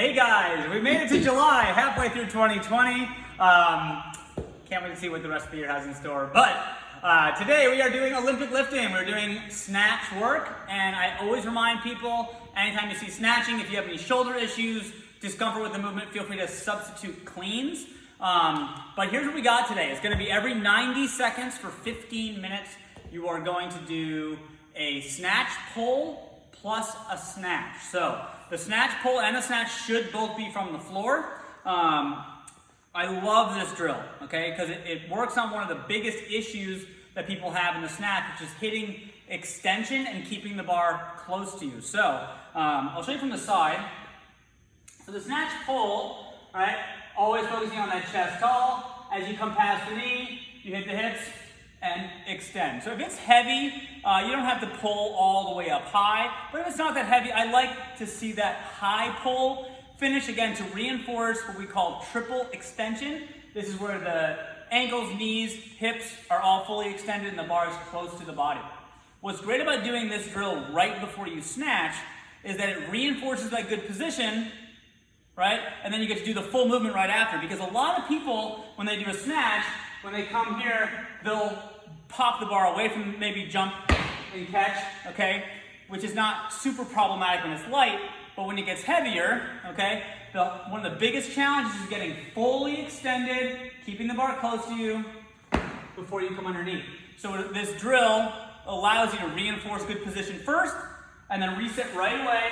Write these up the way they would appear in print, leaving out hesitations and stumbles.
Hey guys, we made it to July, halfway through 2020. Can't wait to see what the rest of the year has in store. But today we are doing Olympic lifting. We're doing snatch work, and I always remind people, anytime you see snatching, if you have any shoulder issues, discomfort with the movement, feel free to substitute cleans. But here's what we got today. It's going to be every 90 seconds for 15 minutes. You are going to do a snatch pull plus a snatch. So the snatch pull and a snatch should both be from the floor. I love this drill, okay, because it works on one of the biggest issues that people have in the snatch, which is hitting extension and keeping the bar close to you. So I'll show you from the side. So the snatch pull, right, always focusing on that chest tall. As you come past the knee, you hit the hips and extend. So if it's heavy, you don't have to pull all the way up high, but if it's not that heavy, I like to see that high pull finish again to reinforce what we call triple extension. This is where the ankles, knees, hips are all fully extended and the bar is close to the body. What's great about doing this drill right before you snatch is that it reinforces that good position, right? And then you get to do the full movement right after, because a lot of people, when they do a snatch, when they come here, they'll pop the bar away from maybe jump and catch, okay? Which is not super problematic when it's light, but when it gets heavier, okay, one of the biggest challenges is getting fully extended, keeping the bar close to you before you come underneath. So this drill allows you to reinforce good position first, and then reset right away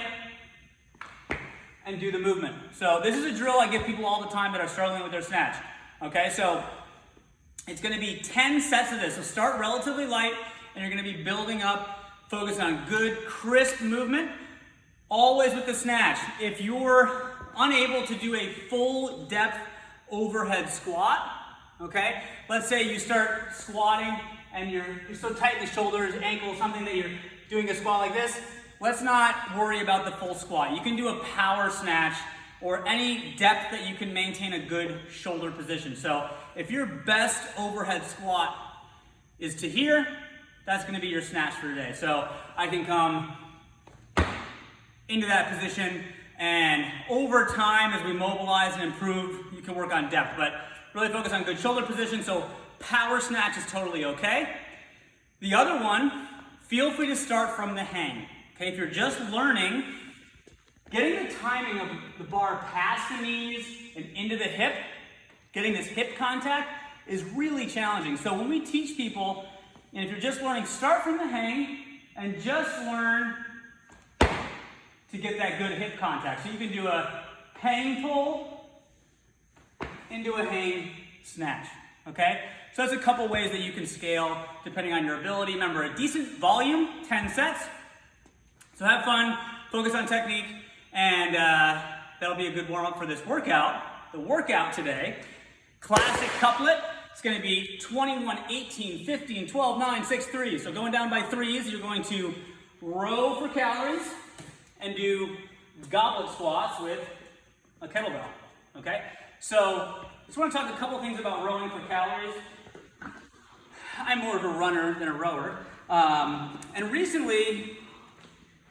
and do the movement. So this is a drill I give people all the time that are struggling with their snatch. Okay, so it's going to be 10 sets of this. So start relatively light, and you're going to be building up, focusing on good, crisp movement. Always with the snatch, if you're unable to do a full depth overhead squat, okay, let's say you start squatting and you're so tight in the shoulders, ankles, something that you're doing a squat like this, let's not worry about the full squat. You can do a power snatch or any depth that you can maintain a good shoulder position. So if your best overhead squat is to here, that's going to be your snatch for today. So I can come into that position, and over time as we mobilize and improve, you can work on depth, but really focus on good shoulder position. So power snatch is totally okay. The other one, feel free to start from the hang. Okay, if you're just learning, getting the timing of the bar past the knees and into the hip, getting this hip contact is really challenging. So when we teach people, and if you're just learning, start from the hang and just learn to get that good hip contact. So you can do a hang pull into a hang snatch, okay? So that's a couple ways that you can scale depending on your ability. Remember, a decent volume, 10 sets. So have fun, focus on technique, and that'll be a good warm-up for this workout. The workout today, classic couplet. It's gonna be 21, 18, 15, 12, 9, 6, 3. So going down by threes, you're going to row for calories and do goblet squats with a kettlebell, okay? So just want to talk a couple things about rowing for calories. I'm more of a runner than a rower. And recently,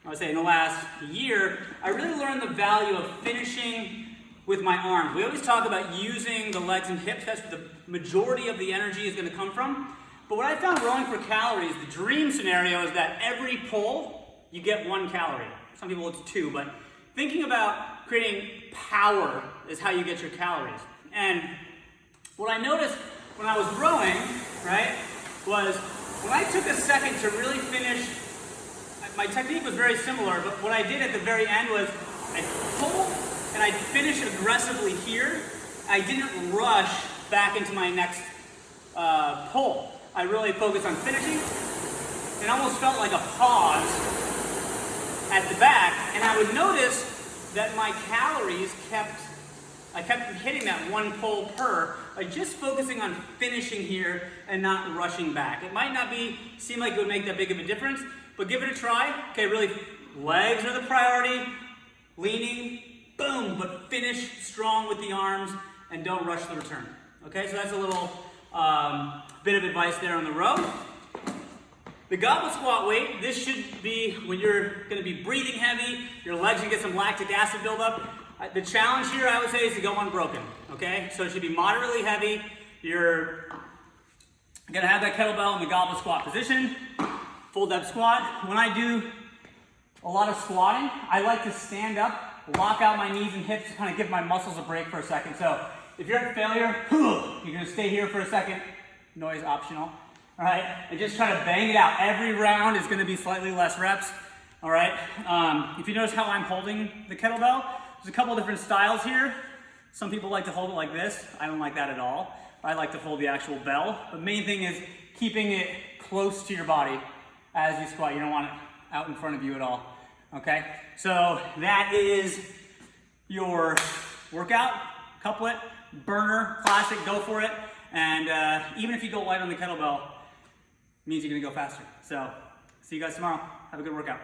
I would say in the last year, I really learned the value of finishing with my arms. We always talk about using the legs and hips. That's where the majority of the energy is going to come from. But what I found rowing for calories, the dream scenario is that every pull, you get 1 calorie. Some people it's 2, but thinking about creating power is how you get your calories. And what I noticed when I was rowing, right, was when I took a second to really finish, my technique was very similar, but what I did at the very end was I pulled and I'd finish aggressively here. I didn't rush back into my next pull. I really focused on finishing. It almost felt like a pause at the back, and I would notice that my calories I kept hitting that 1 pull per by just focusing on finishing here and not rushing back. It might not seem like it would make that big of a difference, but give it a try. Okay, really, legs are the priority, leaning, boom, but finish strong with the arms and don't rush the return. Okay, so that's a little bit of advice there on the row. The goblet squat weight, this should be when you're going to be breathing heavy, your legs, you get some lactic acid buildup. The challenge here, I would say, is to go unbroken, okay? So it should be moderately heavy. You're gonna have that kettlebell in the goblet squat position, full depth squat. When I do a lot of squatting, I like to stand up, lock out my knees and hips to kind of give my muscles a break for a second. So if you're at failure, you're gonna stay here for a second, noise optional, all right? And just try to bang it out. Every round is gonna be slightly less reps, all right? If you notice how I'm holding the kettlebell, there's a couple different styles here. Some people like to hold it like this. I don't like that at all. I like to hold the actual bell. The main thing is keeping it close to your body as you squat. You don't want it out in front of you at all, okay? So that is your workout, couplet, burner, classic, go for it. And even if you go light on the kettlebell, it means you're gonna go faster. So see you guys tomorrow. Have a good workout.